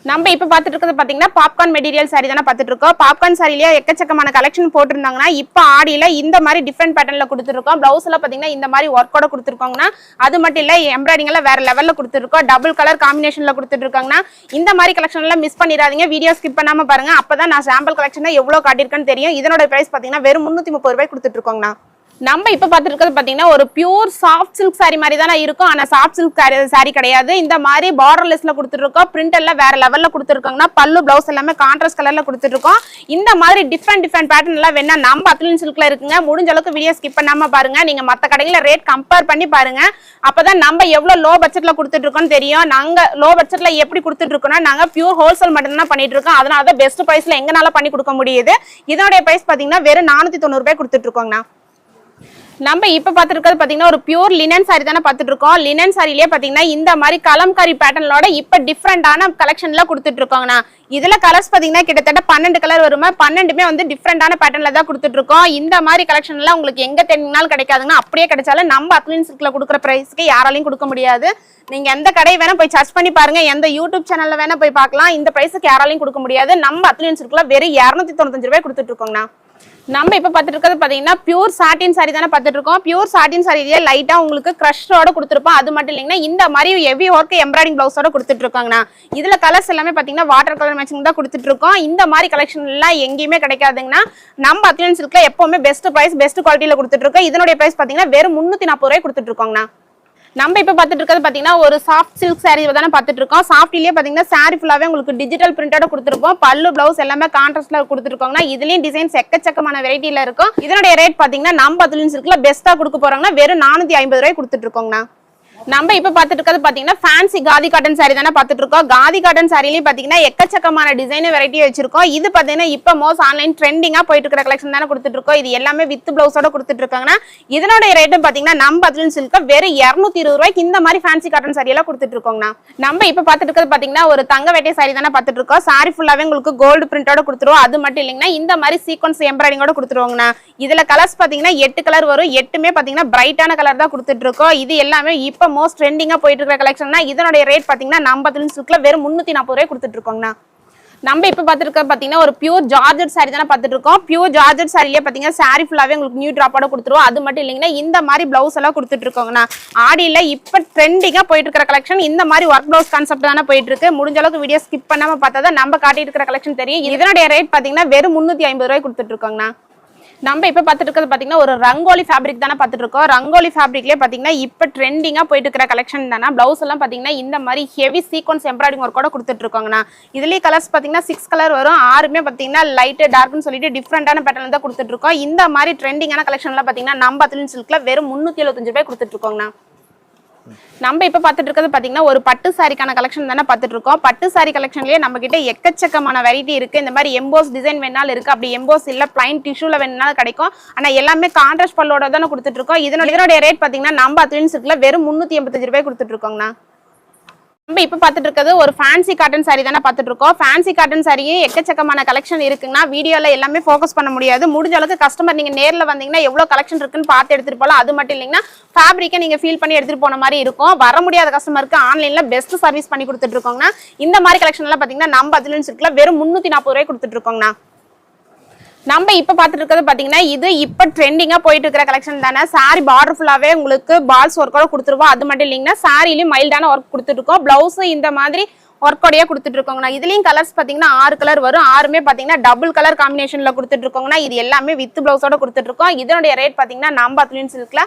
நம்ம இப்ப பாத்துட்டு இருக்கிறது பாத்தீங்கன்னா பாப்கார்ன் மெட்டீரியல் சாரி தானே பாத்துட்டு இருக்கோம். பாப்கார்ன் சாரிலேயே எக்கச்சக்கமான கலெக்ஷன் போட்டிருந்தாங்கன்னா இப்ப ஆடியில இந்த மாதிரி டிஃப்ரெண்ட் பேட்டர்ன்ல கொடுத்துருக்கோம். பிளவுஸ் எல்லாம் பாத்தீங்கன்னா இந்த மாதிரி ஒர்க்கோட கொடுத்துருக்காங்கன்னா அது மட்டும் இல்ல எம்ப்ராய்டிங் எல்லாம் வேற லெவல்ல கொடுத்துருக்கோம். டபுள் கலர் காம்பினேஷன்ல கொடுத்துட்டு இருக்காங்கன்னா இந்த மாதிரி கலெக்ஷன் எல்லாம் மிஸ் பண்ணிடாதீங்க. வீடியோ ஸ்கிப் பண்ணாம பாருங்க. அப்பதான் நான் சாம்பிள் கலெக்ஷன் எவ்வளவு காட்டியிருக்கேன்னு தெரியும். இதனோட பிரைஸ் பாத்தீங்கன்னா வெறும் 330 ரூபாய் கொடுத்துட்டு இருக்கோங்கண்ணா. நம்ம இப்ப பாத்துட்டு இருக்கிறது பாத்தீங்கன்னா ஒரு பியூர் சாஃப்ட் சில்க் சாரி மாதிரி தானே இருக்கும். ஆனா சாஃப்ட் சில்க் சாரி கிடையாது. இந்த மாதிரி பார்டர்லெஸ்ல கொடுத்துட்டு இருக்கோம். பிரிண்ட் எல்லாம் வேற லெவல்ல கொடுத்துருக்காங்கன்னா பல்லு பிளவுஸ் எல்லாமே கான்ட்ராஸ்ட் கலர்ல கொடுத்துட்டு இருக்கோம். இந்த மாதிரி டிஃப்ரெண்ட் பேட்டர்ன் எல்லாம் வேணா நம்ம அத்லின் சில்க்ல இருக்குங்க. முடிஞ்ச அளவுக்கு வீடியோ ஸ்கிப் பண்ணாம பாருங்க. நீங்க மத்த கடையில ரேட் கம்பேர் பண்ணி பாருங்க. அப்பதான் நம்ம எவ்வளவு லோ பட்ஜெட்ல கொடுத்துட்டு இருக்கோம்னு தெரியும். நாங்க லோ பட்ஜெட்ல எப்படி கொடுத்துட்டு இருக்கோம்னா நாங்க பியூர் ஹோல்சேல் மட்டும் தான் பண்ணிட்டு இருக்கோம். அதனால பெஸ்ட் பிரைஸ்ல எங்கனால பண்ணி கொடுக்க முடியுது. இதோட பிரைஸ் பாத்தீங்கன்னா வெறும் 490 ரூபாய் கொடுத்துட்டு இருக்கோங்கண்ணா. நம்ம இப்ப பாத்துட்டு இருக்கிறது பாத்தீங்கன்னா ஒரு பியூர் லினன் சாரி தானே பாத்துட்டு இருக்கோம். லினன் சாரிலேயே பாத்தீங்கன்னா இந்த மாதிரி கலம்காரி பேட்டர்னோட இப்ப டிஃப்ரெண்டான கலெக்ஷன்ல கொடுத்துட்டு இருக்கோங்கண்ணா. இதுல கலர்ஸ் பாத்தீங்கன்னா கிட்டத்தட்ட 12 கலர் வருமா. 12மே வந்து டிஃப்ரெண்டான பேட்டர்ன்ல தான் கொடுத்துட்டு இருக்கோம். இந்த மாதிரி கலெக்ஷன் எல்லாம் உங்களுக்கு எங்க தேடினாலும் கிடைக்காதுங்கன்னா அப்படியே கிடைச்சாலும் நம்ம அத்லின் சில்க்ல கொடுக்குற பிரைஸ்க்கு யாராலையும் கொடுக்க முடியாது. நீங்க எந்த கடை வேணா போய் சர்ச் பண்ணி பாருங்க. எந்த யூடியூப் சேனல்ல வேணா போய் பார்க்கலாம். இந்த பிரைஸ்க்கு யாராலையும் கொடுக்க முடியாது. நம்ம அத்லின் சில்க்ல வெறும் 295 ரூபாய் கொடுத்துட்டு இருக்கோங்கண்ணா. நம்ம இப்ப பாத்துட்டு இருக்கிறது பாத்தீங்கன்னா பியூர் சாட்டின் சாரி தானே பாத்துட்டு இருக்கோம். பியூர் சாட்டின் சாரியே லைட்டா உங்களுக்கு கிரஷோட கொடுத்துருப்போம். அது மட்டும் இல்லைங்கன்னா இந்த மாதிரி ஹெவி ஒர்க் எம்ப்ராய்டிங் பிளவுஸோட கொடுத்துட்டு இருக்காங்கண்ணா. இதுல கலர்ஸ் எல்லாமே பாத்தீங்கன்னா வாட்டர் கலர் மேட்சிங் தான் கொடுத்துட்டு இருக்கோம். இந்த மாதிரி கலெக்ஷன் எல்லாம் எங்கேயுமே கிடைக்காதுங்கன்னா நம்ம அத்லின் சில்க்ல எப்பவுமே பெஸ்ட் பிரைஸ் பெஸ்ட் குவாலிட்டியில கொடுத்துட்டு இருக்கோம். இதனுடைய பிரைஸ் பாத்தீங்கன்னா வெறும் 340 ரூபாய் கொடுத்துட்டு இருக்கோங்கண்ணா. நம்ம இப்ப பாத்துட்டு இருக்கிறது பாத்தீங்கன்னா ஒரு சாஃப்ட் சில்க் சாரி தானே பாத்துட்டு இருக்கோம். சாஃப்ட்லயே பாத்தீங்கன்னா சாரி ஃபுல்லாவே உங்களுக்கு டிஜிட்டல் பிரிண்டோட கொடுத்துருப்போம். பல்லு பிளவுஸ் எல்லாமே கான்ட்ராஸ்ட்ல கொடுத்துருக்காங்கன்னா இதுலயும் டிசைன்ஸ் எக்கச்சக்கமான வெரைட்டில இருக்கும். இதனுடைய ரேட் பாத்தீங்கன்னா நம்ம அத்லின் சில்க்ல பெஸ்டா கொடுக்க போறாங்கன்னா வெறும் 450 ரூபாய் கொடுத்துட்டு இருக்கோங்கண்ணா. நம்ம இப்ப பாத்துட்டு இருக்கிறது பாத்தீங்கன்னா ஃபேன்சி காதி காட்டன் சாரி தானே பாத்துட்டு இருக்கோம். காதி காட்டன் சாரிலயும் பாத்தீங்கன்னா எக்கச்சக்கமான டிசைன் வெரைட்டி வச்சிருக்கோம். இது பாத்தீங்கன்னா இப்ப மோஸ்ட் ஆன்லைன் ட்ரெண்டிங்கா போயிட்டு இருக்கிற கலெக்ஷன் தானே கொடுத்துட்டு இருக்கோம். இது எல்லாமே வித் பிளவுஸோட கொடுத்துட்டு இருக்காங்கன்னா இதனுடைய ரேட்டும் பாத்தீங்கன்னா நம்ம அத்லின் சில்க் வெறும் 220 ரூபாய்க்கு இந்த மாதிரி ஃபேன்சி காட்டன் சாரி எல்லாம் கொடுத்துட்டு இருக்கோங்கண்ணா. நம்ம இப்ப பாத்துட்டு இருக்கிறது பாத்தீங்கன்னா ஒரு தங்க வேட்டை சாரி தானே பாத்துட்டு இருக்கோம். சாரி ஃபுல்லாவே உங்களுக்கு கோல்டு பிரிண்டோட கொடுத்துருவோம். அது மட்டும் இல்லைங்கன்னா இந்த மாதிரி சீக்வன்ஸ் எம்ப்ராய்டிங்கோட கொடுத்துருவாங்கண்ணா. இதுல கலர்ஸ் பாத்தீங்கன்னா 8 கலர் வரும். 8மே பாத்தீங்கன்னா பிரைட்டான கலர் தான் கொடுத்துட்டு இருக்கோம். இது எல்லாமே இப்ப மோஸ்ட் ட்ரெண்டிங்கா போயிட்டு இருக்கிற கலெக்ஷன்னா இதனுடைய ரேட் பாத்தீங்கன்னா நம்ம அத்லின் சில்க்ல வெறும் 340 ரூபாய் கொடுத்துட்டு இருக்கோங்கண்ணா. நம்ம இப்ப பாத்துட்டு இருக்க பாத்தீங்கன்னா ஒரு பியூர் ஜார்ஜெட் சாரி தானே பாத்துட்டு இருக்கோம். பியூர் ஜார்ஜெட் சாரிலேயே பாத்தீங்கன்னா சாரி ஃபுல்லாவே உங்களுக்கு நியூ டிராப்போட கொடுத்துருவோம். அது மட்டும் இல்லைங்கன்னா இந்த மாதிரி பிளவுஸ் எல்லாம் கொடுத்துட்டு இருக்கோங்கண்ணா. ஆடியில இப்ப ட்ரெண்டிங்கா போயிட்டு இருக்கிற கலெக்ஷன் இந்த மாதிரி ஒர்க் பிளவுஸ் கான்செப்ட் தானே போயிட்டு இருக்கு. முடிஞ்ச அளவுக்கு வீடியோ ஸ்கிப் பண்ணாம பார்த்தாதான் நம்ம காட்டிட்டு இருக்கிற கலெக்ஷன் தெரியும். இதனுடைய ரேட் பாத்தீங்கன்னா வெறும் 350 ரூபாய் கொடுத்துட்டு இருக்கோங்கண்ணா. நம்ம இப்ப பாத்துட்டு இருக்கிறது பாத்தீங்கன்னா ஒரு ரங்கோலி ஃபேப்ரிக் தானே பாத்துட்டு இருக்கோம். ரங்கோலி ஃபேப்ரிக்லயே பாத்தீங்கன்னா இப்ப ட்ரெண்டிங்கா போயிட்டு இருக்கிற கலெக்ஷன் தானே. பிளவுஸ் எல்லாம் பாத்தீங்கன்னா இந்த மாதிரி ஹெவி சீக்வன்ஸ் எம்ப்ராய்டிங் ஒர்க் கூட கொடுத்துட்டு இருக்கோங்கண்ணா. இதுலயே கலர்ஸ் பாத்தீங்கன்னா 6 கலர் வரும். 6மே பாத்தீங்கன்னா லைட் டார்க்னு சொல்லிட்டு டிஃப்ரெண்டான பேட்டர்ன் தான் கொடுத்துட்டு இருக்கோம். இந்த மாதிரி ட்ரெண்டிங்கான கலெக்ஷன் எல்லாம் பாத்தீங்கன்னா நம்ம அத்லின் சில்க்ல வெறும் 375 ரூபாய் கொடுத்துட்டு இருக்கோங்கண்ணா. நம்ம இப்ப பாத்துட்டு இருக்கிறது பாத்தீங்கன்னா ஒரு பட்டு சாரிக்கான கலெக்ஷன் தானே பாத்துட்டு இருக்கோம். பட்டு சாரி கலெக்ஷன்லயே நம்ம கிட்ட எக்கச்சக்கமான வெரைட்டி இருக்கு. இந்த மாதிரி எம்போஸ் டிசைன் வேணாலும் இருக்கு. அப்படி எம்போஸ் இல்ல பிளைன் டிஷ்யூல வேணாலும் கிடைக்கும். ஆனா எல்லாமே கான்ட்ராஸ்ட் பல்லோட தானே கொடுத்துட்டு இருக்கோம். இதனுடைய ரேட் பாத்தீங்கன்னா நம்ம அத்லின் சில்க்ல வெறும் 385 ரூபாய் கொடுத்துட்டு இருக்கோங்கண்ணா. நம்ம இப்ப பாத்துட்டு இருக்கிறது ஒரு ஃபேன்சி காட்டன் சாரி தானே பாத்துட்டு இருக்கோம். ஃபேன்சி காட்டன் சாரியே எக்கச்சக்கமான கலெக்ஷன் இருக்குன்னா வீடியோல எல்லாமே ஃபோக்கஸ் பண்ண முடியாது. முடிஞ்ச அளவுக்கு கஸ்டமர் நீங்க நேர்ல வந்தீங்கன்னா எவ்வளவு கலெக்ஷன் இருக்குன்னு பார்த்து எடுத்துட்டு போலாம். அது மட்டும் இல்லைங்கன்னா ஃபேப்ரிக்கை நீங்க ஃபீல் பண்ணி எடுத்துட்டு போன மாதிரி இருக்கும். வர முடியாத கஸ்டமருக்கு ஆன்லைன்ல பெஸ்ட் சர்வீஸ் பண்ணி கொடுத்துட்டு இருக்கோங்கண்ணா. இந்த மாதிரி கலெக்ஷன் எல்லாம் பாத்தீங்கன்னா நம்ம அதுல இருக்குல்ல வெறும் 340 ரூபாய் கொடுத்துட்டு இருக்கோங்கண்ணா. நம்ம இப்ப பாத்துட்டு இருக்கிறது பாத்தீங்கன்னா இது இப்ப ட்ரெண்டிங்கா போயிட்டு இருக்கிற கலெக்ஷன் தானே. சாரி பார்டர் ஃபுல்லாவே உங்களுக்கு பால்ஸ் ஒர்க்கோட கொடுத்துருவோம். அது மட்டும் இல்லைங்கன்னா சாரிலையும் மைல்டான ஒர்க் கொடுத்துட்டு இருக்கோம். பிளவுஸ் இந்த மாதிரி ஒர்க்கோடய கொடுத்துட்டு இருக்கோங்கண்ணா. இதுலயும் கலர்ஸ் பாத்தீங்கன்னா 6 கலர் வரும். 6மே பாத்தீங்கன்னா டபுள் கலர் காம்பினேஷன்ல கொடுத்துட்டு இருக்கோங்கண்ணா. இது எல்லாமே வித் பிளவுஸோட கொடுத்துட்டு இருக்கோம். இதனுடைய ரேட் பாத்தீங்கன்னா நம்ம அத்லின் சில்க்ல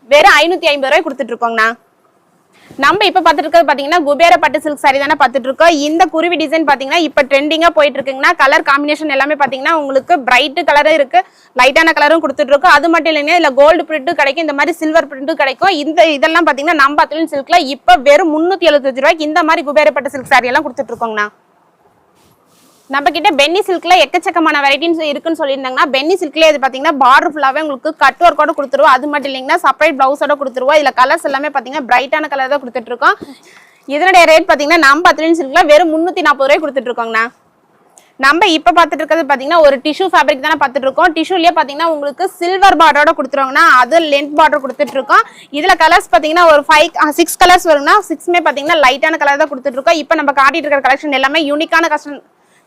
வெறும் 550 ரூபாய் கொடுத்துட்டு இருக்கோங்கண்ணா. நம்ம இப்ப பாத்துட்டு இருக்கிறது பாத்தீங்கன்னா குபேர பட்டு சில்க் சாரி தானே பாத்துட்டு இருக்கோம். இந்த குருவி டிசைன் பாத்தீங்கன்னா இப்ப ட்ரெண்டிங்கா போயிட்டு இருக்குங்கன்னா கலர் காம்பினேஷன் எல்லாமே பாத்தீங்கன்னா உங்களுக்கு பிரைட் கலரும் இருக்கு, லைட்டான கலரும் கொடுத்துட்டு இருக்கோம். அது மட்டும் இல்லைங்க இல்ல கோல்டு பிரிண்ட்டும் கிடைக்கும், இந்த மாதிரி சில்வர் பிரிண்ட்டும் கிடைக்கும். இதெல்லாம் பாத்தீங்கன்னா நம்ம அத்லின் சில்க்ல இப்ப வெறும் 375 ரூபாய்க்கு இந்த மாதிரி குபேர பட்டு சில்க் சாரி எல்லாம் கொடுத்துட்டு இருக்கோங்கண்ணா. நம்ம கிட்ட பென்னி சில்க்ல எக்கச்சக்கமான வெரைட்டிஸ் இருக்குன்னு சொல்லியிருந்தாங்கன்னா பென்னி சில்க்ல இது பாத்தீங்கன்னா பார்டர் ஃபுல்லாவே உங்களுக்கு கட் ஒர்க்கோட கொடுத்துருவோம். அது மட்டும் இல்லைங்கன்னா செப்பரேட் பிளவுஸோட கொடுத்துருவோம். இதுல கலர்ஸ் எல்லாமே பாத்தீங்கன்னா பிரைட்டான கலர் தான் கொடுத்துட்டு இருக்கோம். இதனுடைய ரேட் பாத்தீங்கன்னா நம்ம அத்லின் சில்க்ல வெறும் 340 ரூபாய் கொடுத்துட்டு இருக்கோங்கண்ணா. நம்ம இப்ப பாத்துட்டு இருக்கிறது பாத்தீங்கன்னா ஒரு டிஷ்யூ ஃபேப்ரிக் தானே பாத்துட்டு இருக்கோம். டிஷ்யூலயே பாத்தீங்கன்னா உங்களுக்கு சில்வர் பார்டரோட கொடுத்துருவாங்கன்னா அது லென்த் பார்டர் கொடுத்துட்டு இருக்கோம். இதுல கலர்ஸ் பாத்தீங்கன்னா ஒரு 6 கலர்ஸ் வரும்னா 6மே பாத்தீங்கன்னா லைட்டான கலர் தான் கொடுத்துட்டு இருக்கோம். இப்ப நம்ம காட்டிட்டு இருக்கிற கலெக்ஷன் எல்லாமே யூனிக்கான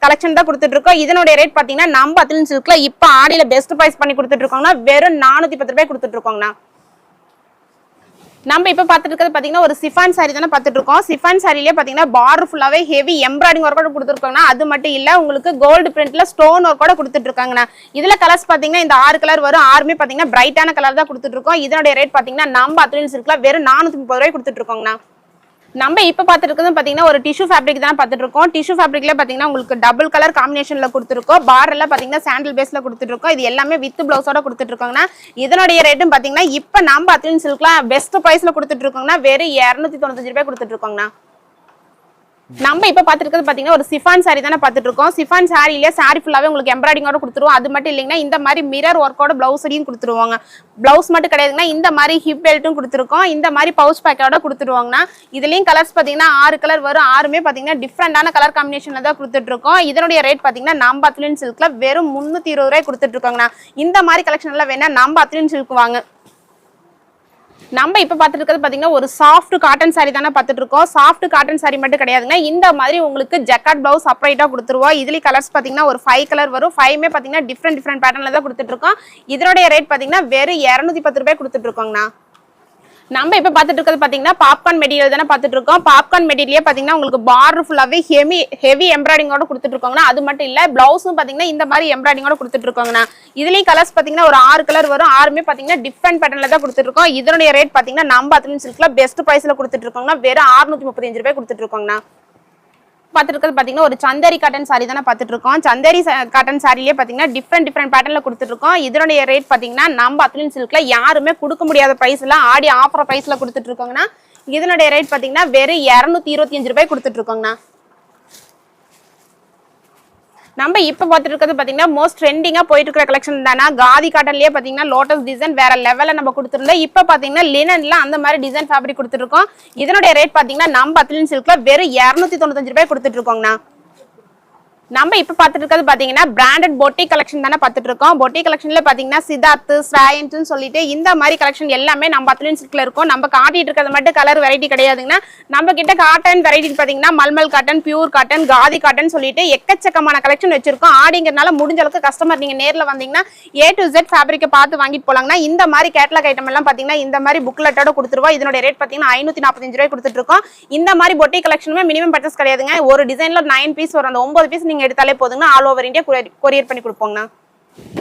கலெக்ஷன் தான் கொடுத்துட்டு இருக்கோம். இதனுடைய ரேட் பாத்தீங்கன்னா நம்ம அத்லின் சில்க்ல இப்ப ஆடியில பெஸ்ட் பிரைஸ் பண்ணி கொடுத்துட்டு இருக்கோம்னா வெறும் 410 ரூபாய் கொடுத்துட்டு இருக்கோங்கண்ணா. நம்ம இப்ப பாத்துட்டு இருக்கிறது பாத்தீங்கன்னா ஒரு சிஃபான் சாரி தானே பாத்துட்டு இருக்கோம். சிஃபான் சாரிலேயே பாத்தீங்கன்னா பார்டர் ஃபுல்லாவே ஹெவி எம்ப்ராய்டிங் ஒர்க்கோட கொடுத்துருக்கோங்கன்னா அது மட்டும் இல்ல உங்களுக்கு கோல்டு பிரிண்ட்ல ஸ்டோன் ஒர்க்கோட கொடுத்துட்டு இருக்காங்கண்ணா. இதுல கலர்ஸ் பாத்தீங்கன்னா இந்த 6 கலர் வரும். 6மே பாத்தீங்கன்னா பிரைட்டான கலர் தான் கொடுத்துட்டு இருக்கோம். இதனுடைய ரேட் பாத்தீங்கன்னா நம்ம அத்லின் சில்க்ல வெறும் 430 ரூபாய் கொடுத்துட்டு இருக்கோங்கண்ணா. நம்ம இப்ப பாத்துட்டு இருக்கிறது பாத்தீங்கன்னா ஒரு டிஷ்யூ ஃபேப்ரிக் தான் பாத்துட்டு இருக்கோம். டிஷ்யூ ஃபேப்ரிக்ல பாத்தீங்கன்னா உங்களுக்கு டபுள் கலர் காம்பினேஷன்ல கொடுத்துருக்கோம். பார்டர்ல பாத்தீங்கன்னா சாண்டில் பேஸ்ல கொடுத்துட்டு இருக்கோம். இது எல்லாமே வித் பிளவுஸோட கொடுத்துட்டு இருக்கோங்கன்னா இதனுடைய ரேட்டும் பாத்தீங்கன்னா இப்ப நம்ம அத்லின் சில்க்ல பெஸ்ட் பிரைஸ்ல கொடுத்துட்டு இருக்கோங்கன்னா வெறும் 295 ரூபாய் கொடுத்துட்டு இருக்கோங்கண்ணா. நம்ம இப்ப பாத்துட்டு இருக்கிறது பாத்தீங்கன்னா ஒரு சிஃபான் சாரி தானே பாத்துட்டு இருக்கோம். சிஃபான் சாரியில சாரி ஃபுல்லாவே உங்களுக்கு எம்ப்ராய்டிங்கோட கொடுத்துருவோம். அது மட்டும் இல்லைங்கன்னா இந்த மாதிரி மிரர் ஒர்க்கோட பிளவுஸையும் கொடுத்துருவாங்க. பிளவுஸ் மட்டும் கிடையாதுங்கன்னா இந்த மாதிரி ஹிப் பெல்ட்டும் கொடுத்துருக்கோம். இந்த மாதிரி பவுச் பேக்கோட கொடுத்துருவாங்கன்னா இதுலயும் கலர்ஸ் பாத்தீங்கன்னா 6 கலர் வரும். 6மே பாத்தீங்கன்னா டிஃப்ரெண்டான கலர் காம்பினேஷன்ல தான் கொடுத்துட்டு இருக்கோம். இதனுடைய ரேட் பாத்தீங்கன்னா நம்ம அத்லின் சில்க்ல வெறும் 320 ரூபாய் கொடுத்துட்டு இருக்கோங்கண்ணா. இந்த மாதிரி கலெக்ஷன் எல்லாம் வேணா நம்ம அத்லின் சில்க் வாங்க. நம்ம இப்ப பாத்துட்டு இருக்கிறது பாத்தீங்கன்னா ஒரு சாஃப்ட் காட்டன் சாரி தானே பாத்துட்டு இருக்கோம். சாஃப்ட் காட்டன் சாரி மட்டும் கிடையாதுங்க, இந்த மாதிரி உங்களுக்கு ஜக்கார்ட் பிளவுஸ் செப்பரேட்டா கொடுத்துருவோம். இதுல கலர்ஸ் பாத்தீங்கன்னா ஒரு 5 கலர் வரும். 5மே பாத்தீங்கன்னா டிஃப்ரெண்ட் பேட்டர்ன்ல தான் கொடுத்துட்டு இருக்கோம். இதனுடைய ரேட் பாத்தீங்கன்னா வெறும் 210 ரூபாய் கொடுத்துட்டு இருக்கோங்கண்ணா. நம்ம இப்ப பாத்துட்டு இருக்கிறது பாத்தீங்கன்னா பாப்கார்ன் மெட்டீரியல் தானே பாத்துட்டு இருக்கோம். பாப்கார்ன் மெட்டீரியல் பாத்தீங்கன்னா உங்களுக்கு பார்டர் ஃபுல்லாவே ஹெவி எம்ப்ராய்டிங்கோட கொடுத்துட்டு இருக்கோங்கண்ணா. அது மட்டும் இல்ல பிளவுஸும் பாத்தீங்கன்னா இந்த மாதிரி எம்ப்ராய்டிங்கோட கொடுத்துட்டு இருக்கோங்கண்ணா. இதுலயும் கலர்ஸ் பாத்தீங்கன்னா ஒரு 6 கலர் வரும். 6மே பாத்தீங்கன்னா டிஃப்ரெண்ட் பேட்டர்ன்ல தான் கொடுத்துட்டு இருக்கோம். இதனுடைய ரேட் பாத்தீங்கன்னா நம்ம அத்லின் சில்க்ல பெஸ்ட் பிரைஸ்ல கொடுத்துட்டு இருக்கோங்கண்ணா. வெறும் 635 ரூபாய் கொடுத்துட்டு இருக்கோங்கண்ணா. பாத்துட்டு இருக்கிறது பாத்தீங்கன்னா ஒரு சந்தேரி காட்டன் சாரி தானே பாத்துட்டு இருக்கோம். சந்தேரி காட்டன் சாரிலேயே பாத்தீங்கன்னா டிஃப்ரெண்ட் பேட்டர்ன்ல கொடுத்துட்டு இருக்கோம். இதனுடைய ரேட் பாத்தீங்கன்னா நம்ம அத்லின் சில்க்ல யாருமே கொடுக்க முடியாத பிரைஸ்ல ஆடி ஆஃபர் பிரைஸ்ல கொடுத்துட்டு இருக்கோங்கன்னா இதனுடைய ரேட் பாத்தீங்கன்னா வெறும் 225 ரூபாய் கொடுத்துட்டு இருக்கோங்கண்ணா. நம்ம இப்ப பாத்துட்டு இருக்கிறது பாத்தீங்கன்னா மோஸ்ட் ட்ரெண்டிங்கா போயிட்டு இருக்கிற கலெக்ஷன் தானா. காதி காட்டன்லயே பாத்தீங்கன்னா லோட்டஸ் டிசைன் வேற லெவல்ல நம்ம கொடுத்துருந்தோம். இப்ப பாத்தீங்கன்னா லினன்ல அந்த மாதிரி டிசைன் ஃபேப்ரிக் கொடுத்துருக்கோம். இதனுடைய ரேட் பாத்தீங்கன்னா நம்ம அத்லின் சில்க்ல வெறும் 295 ரூபாய் கொடுத்துட்டு இருக்கோங்கண்ணா. நம்ம இப்ப பாத்துட்டு இருக்கிறது பாத்தீங்கன்னா பிராண்டட் பொட்டி கலெக்ஷன் தானே பாத்துட்டு இருக்கோம். பொட்டி கலெக்ஷன்ல பாத்தீங்கன்னா சித்தார்த் ஸ்ராயன்ட்னு சொல்லிட்டு இந்த மாதிரி கலெக்ஷன் எல்லாமே நம்ம அத்லின் சில்க்ல இருக்கும். நம்ம காட்டிட்டு இருக்கிறது மட்டும் கலர் வெரைட்டி கிடையாதுங்கன்னா நம்ம கிட்ட காட்டன் வெரைட்டி பாத்தீங்கன்னா mulmul cotton, pure cotton, khadi cotton சொல்லிட்டு எக்கச்சக்கமான கலெக்ஷன் வச்சிருக்கோம். ஆடிங்கிறனால முடிஞ்ச அளவுக்கு கஸ்டமர் நீங்க நேர்ல வந்தீங்கன்னா A to Z ஃபேப்ரிக்கை பார்த்து வாங்கிட்டு போலாங்கன்னா இந்த மாதிரி கேட்டலாக் ஐட்டம் எல்லாம் பாத்தீங்கன்னா இந்த மாதிரி புக்லெட்டோட கொடுத்துருவோம். இதனுடைய ரேட் பாத்தீங்கன்னா 545 ரூபாய் கொடுத்துட்டு இருக்கோம். இந்த மாதிரி பொட்டி கலெக்ஷனுமே மினிமம் பர்ச்சேஸ் கிடையாதுங்க. ஒரு டிசைன்ல 9 பீஸ் வரும். அந்த 9 பீஸ் நீங்க எடுத்தாலே போதுங்க, ஆல் ஓவர் இந்தியா கொரியர் பண்ணி கொடுப்போங்கண்ணா.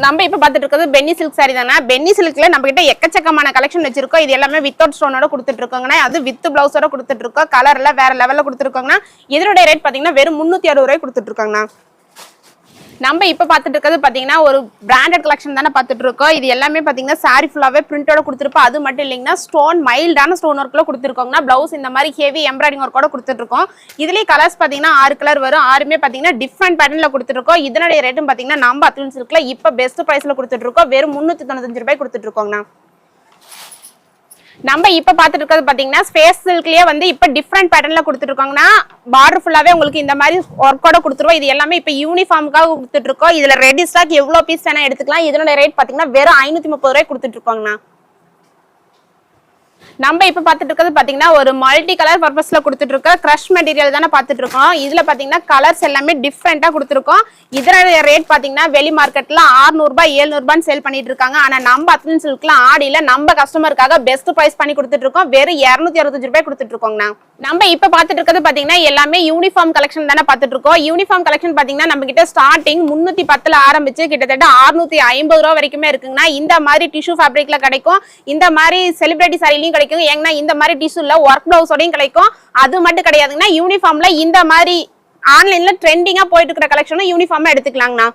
நம்ம இப்ப பாத்துட்டு இருக்கிறது பென்னி சில்க் சாரி தானே. பென்னி சில்க்ல நம்ம கிட்ட எக்கச்சக்கமான கலெக்ஷன் வச்சிருக்கோம். இது எல்லாமே வித்தவுட் ஸ்டோனோட கொடுத்துட்டு இருக்கோங்கண்ணா. அது வித் பிளவுஸோட கொடுத்துட்டு இருக்கோம். கலர்ல வேற லெவல்ல கொடுத்துருக்கோங்கண்ணா. இதனுடைய ரேட் பாத்தீங்கன்னா வெறும் 360 ரூபாய் கொடுத்துட்டு இருக்காங்கண்ணா. நம்ம இப்ப பாத்துட்டு இருக்கிறது பாத்தீங்கன்னா ஒரு பிராண்டட் கலெக்ஷன் தானே பாத்துட்டு இருக்கோம். இது எல்லாமே பாத்தீங்கன்னா சாரி ஃபுல்லாவே பிரிண்டோட கொடுத்துருப்போம். அது மட்டும் இல்லைங்கன்னா ஸ்டோன் மைல்டான ஸ்டோன் ஒர்க்ல கொடுத்துருக்கோங்கன்னா பிளவுஸ் இந்த மாதிரி ஹெவி எம்ப்ராய்டிங் ஒர்க்கோட கொடுத்துட்டு இருக்கோம். இதுலயே கலர்ஸ் பாத்தீங்கன்னா 6 கலர் வரும். 6மே பாத்தீங்கன்னா டிஃப்ரெண்ட் பேட்டர்ன்ல கொடுத்துருக்கோம். இதனுடைய ரேட்டும் பாத்தீங்கன்னா நம்ம அத்லின் சில்க்ல இப்ப பெஸ்ட் பிரைஸ்ல கொடுத்துட்டு இருக்கோம். வெறும் 395 ரூபாய் கொடுத்துட்டு இருக்கோங்கண்ணா. நம்ம இப்ப பாத்துட்டு இருக்கிறது பாத்தீங்கன்னா ஸ்பேஸ் சில்க்லயே வந்து இப்ப டிஃப்ரெண்ட் பேட்டர்ன்ல கொடுத்துருக்காங்கன்னா பார்டர் ஃபுல்லாவே உங்களுக்கு இந்த மாதிரி ஒர்க்கோட கொடுத்துருவோம். இது எல்லாமே இப்ப யூனிஃபார்முக்காக கொடுத்துட்டு இருக்கோம். இதுல ரெடி ஸ்டாக் எவ்வளவு பீஸ் வேணா எடுத்துக்கலாம். இதனோட ரேட் பாத்தீங்கன்னா வெறும் 530 ரூபாய் கொடுத்துட்டு இருக்கோங்கண்ணா. நம்ம இப்ப பாத்துட்டு இருக்கிறது பாத்தீங்கன்னா ஒரு மல்டி கலர் பர்பஸ்ல கொடுத்துட்டு இருக்க கிரஷ் மெட்டீரியல் தானே பாத்துட்டு இருக்கோம். இதுல பாத்தீங்கன்னா கலர்ஸ் எல்லாமே டிஃப்ரெண்டா கொடுத்துருக்கோம். இதனோட ரேட் பாத்தீங்கன்னா வெளி மார்க்கெட்ல 600 ரூபாய் 700 ரூபாய் சேல் பண்ணிட்டு இருக்காங்க. ஆனா நம்ம அத்லன் சில்க்ல ஆடியில நம்ம கஸ்டமருக்காக பெஸ்ட் பிரைஸ் பண்ணி கொடுத்துட்டு இருக்கோம். வெறும் 265 ரூபாய் கொடுத்துட்டு இருக்கோங்கண்ணா. நம்ம இப்ப பாத்துட்டு இருக்கிறது பாத்தீங்கன்னா எல்லாமே யூனிஃபார்ம் கலெக்ஷன் தானே பாத்துட்டு இருக்கோம். யூனிஃபார்ம் கலெக்ஷன் பாத்தீங்கன்னா நம்ம கிட்ட ஸ்டார்டிங் 310ல ஆரம்பிச்சு கிட்டத்தட்ட 650 ரூபாய் வரைக்குமே இருக்குங்கண்ணா. இந்த மாதிரி டிஷ்யூ ஃபேப்ரிக்ல கிடைக்கும். இந்த மாதிரி செலிபிரிட்டி சாரிலையும் கிடைக்கும். ஏங்கன்னா இந்த மாதிரி டிஷ்யூல ஒர்க் பிளவுஸோடையும் கிடைக்கும். அது மட்டும் கிடையாதுங்கன்னா யூனிஃபார்ம்ல இந்த மாதிரி ஆன்லைன்ல ட்ரெண்டிங்கா போயிட்டு இருக்கிற கலெக்ஷனும் யூனிஃபார்மா எடுத்துக்கலாங்கண்ணா.